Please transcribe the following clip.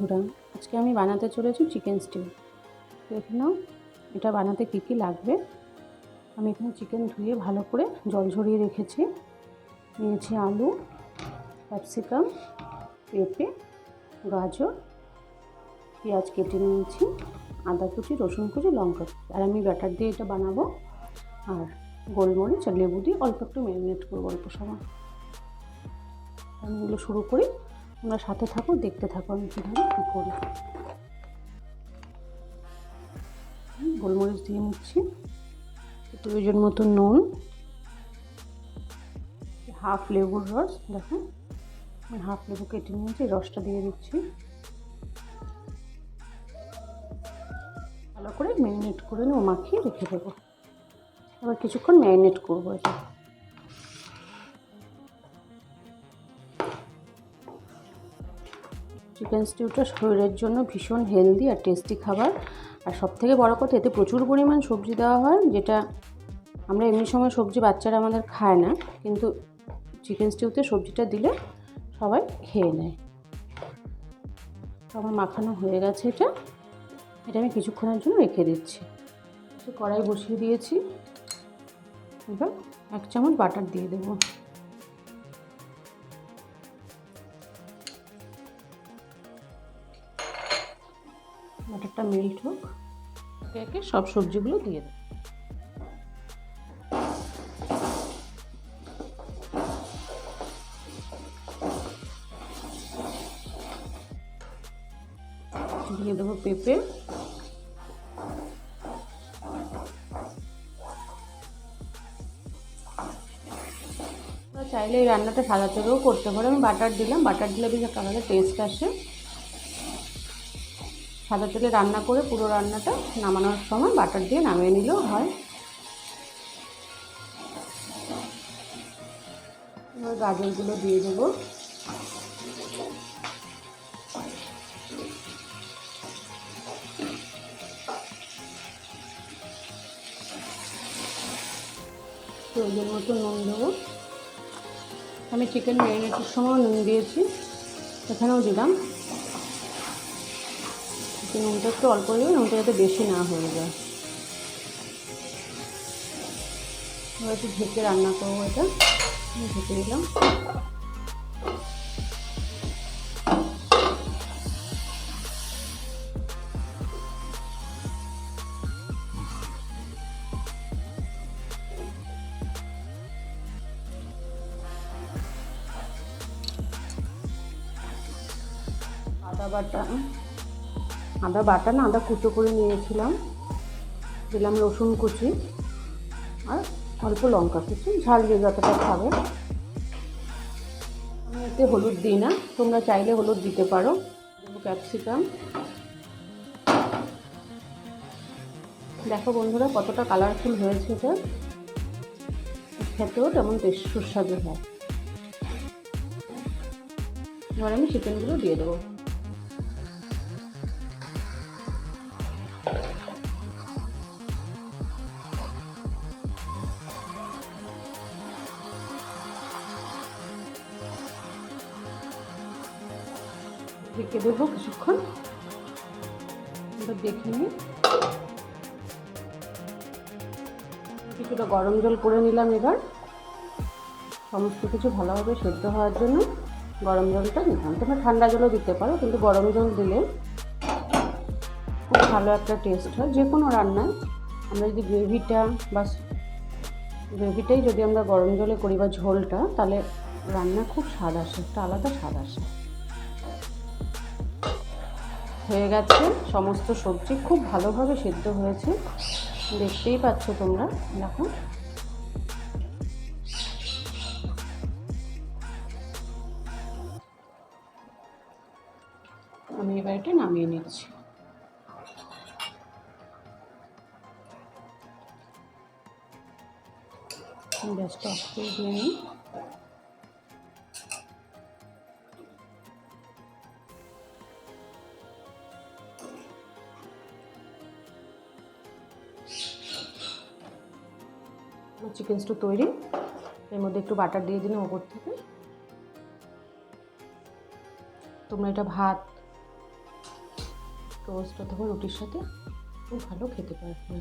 বন্ধুরা, আজকে আমি বানাতে চলেছি চিকেন স্টিউ। দেখে নাও এটা বানাতে কী কী লাগবে। আমি এখানে চিকেন ধুয়ে ভালো করে জল ঝরিয়ে রেখেছি। নিয়েছি আলু, ক্যাপসিকাম, পেঁপে, গাজর, পেঁয়াজ কেটে নিয়েছি, আদা কুচি, রসুন কুচি, লঙ্কা কুচি। আর আমি ব্যাটার দিয়ে এটা বানাবো। আর গোলমরিচ আর লেবু দিয়ে অল্প একটু ম্যারিনেট করবো অল্প সময়। আমি এগুলো শুরু করি, তোমরা সাথে থাকো, দেখতে থাকো আমি কীভাবে কী করি। গোলমরিচ দিয়ে নিচ্ছি, প্রয়োজন মতো নুন, হাফ লেবুর রস। দেখো আমি হাফ লেবু কেটে নিয়েছি, রসটা দিয়ে দিচ্ছি। ভালো করে ম্যারিনেট করে নেবো, মাখিয়ে রেখে দেবো। আবার কিছুক্ষণ ম্যারিনেট করবো এটা। চিকেন স্টিউটা শরীরের জন্য ভীষণ হেলদি আর টেস্টি খাবার। আর সবথেকে বড় কথা, এতে প্রচুর পরিমাণ সবজি দেওয়া হয়, যেটা আমরা এমনি সময় সবজি বাচ্চারা আমাদের খায় না, কিন্তু চিকেন স্টিউতে সবজিটা দিলে সবাই খেয়ে নেয়। আমার মাখানো হয়ে গেছে। এটা আমি কিছুক্ষণের জন্য রেখে দিচ্ছি। কড়াই বসিয়ে দিয়েছি, এবার 1 চামচ বাটার দিয়ে দেবো। বাটারটা মেল্ট হোক, একে একে সব সবজিগুলো দিয়ে দেবো। দিয়ে দেবো পেঁপে, চাইলে এই রান্নাটা সাদা তেলেও করতে পারো। আমি বাটার দিলাম, বাটার দিলে বেশ একটা আলাদা টেস্ট আসে। সাদা তেলে রান্না করে পুরো রান্নাটা নামানোর সময় বাটার দিয়ে নামিয়ে নিলেও হয়। এবার গাজরগুলো দিয়ে দেবো। প্রয়োজন মতো নুন দেবো। আমি চিকেন ম্যারিনেটের সময় নুন দিয়েছি, এখানেও দিলাম। নুনটা একটু অল্প দেবো, নুনটা যাতে বেশি না হয়ে যায়। এবার একটু ঢেকে রান্না করবো। এটা ঢেকে দিলাম। আদা কুচো করে নিয়েছিলাম, দিলাম রসুন কুচি আর অল্প লঙ্কা কুচি, ঝাল যে যতটা খাবে। আমি এতে হলুদ দিই না, তোমরা চাইলে হলুদ দিতে পারো। দেবো ক্যাপসিকাম। দেখো বন্ধুরা কতটা কালারফুল হয়েছে, এটা খেতেও তেমন সুস্বাদু হয়। এবার আমি চিকেনগুলো দিয়ে দেবো। ঢেকে দেবো কিছুক্ষণ, এবার দেখে নিই। কিছুটা গরম জল করে নিলাম। এবার সমস্ত কিছু ভালোভাবে সেদ্ধ হওয়ার জন্য গরম জলটা নিলাম। তোমরা ঠান্ডা জলও দিতে পারো, কিন্তু গরম জল দিলে খুব ভালো একটা টেস্ট হয় যে কোনো রান্নায়। আমরা যদি গ্রেভিটাই যদি আমরা গরম জলে করি বা ঝোলটা, তাহলে রান্না খুব স্বাদ আসে, একটা আলাদা স্বাদ আসে। হয়ে গেছে, সমস্ত সবজি খুব ভালোভাবে সেদ্ধ হয়েছে, দেখতেই পাচ্ছ তোমরা। দেখো আমি এবার এটা নামিয়ে নিচ্ছি। গ্যাসটা অফ করে দিয়ে নিই। চিকেন স্টু তৈরি। এর মধ্যে একটু বাটার দিয়ে দিলাম ওপর থেকে। তোমরা এটা ভাত, টোস্ট অথবা রুটির সাথে খুব ভালো খেতে পারবে।